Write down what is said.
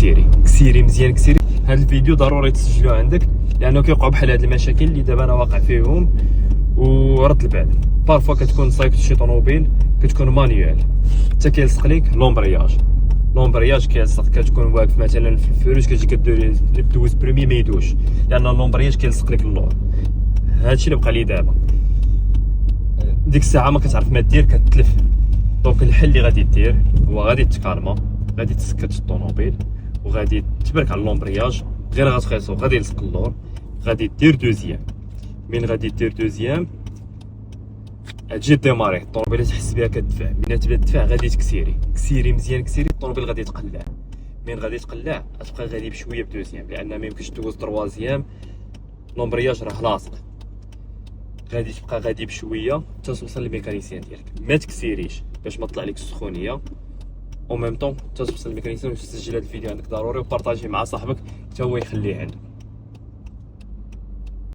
كسيري مزيان كسيري. هذا الفيديو ضروري تسجلوه عندك لانه كيوقعوا بحال هاد المشاكل اللي دابا انا واقع فيهم. ورد البال بارفوا كتكون صايبت شي طوموبيل كتكون مانيوال حتى كيلصق ليك لومبرياج كيلصق، كتكون واقف مثلا في الفروج كتجي كدوز برومي ما يدوش لان اللومبرياج كيلصق لك اللور. هادشي اللي بقى لي دابا، ديك الساعه ما كتعرف ما دير كتلف. دونك الحل اللي غادي دير هو غادي تكالما، غادي تسكت الطوموبيل وغادي تبرك على اللومبرياج، غير غتقيسو غادي يلصق اللور. غادي دير دوزيام، من غادي دير دوزيام تجي ديماري الطوموبيل تحس بها كتدفع. من تبدا تدفع غادي كسيري مزيان كسيري الطوموبيل غادي تقلع. من غادي تقلع غتبقى غادي بشويه بدوزيام لان ما يمكنش دوز طروازيام، لومبرياج راه لاصق. غادي تبقى غادي بشويه حتى توصل للميكانيسيان ديالك، ما تكسيريش باش ما تطلع لك السخونيه. او ميم طون حتى توصل للميكانيسيان وتسجل هذا الفيديو عندك ضروري وبارطاجيه مع صاحبك حتى هو يخليه عنده.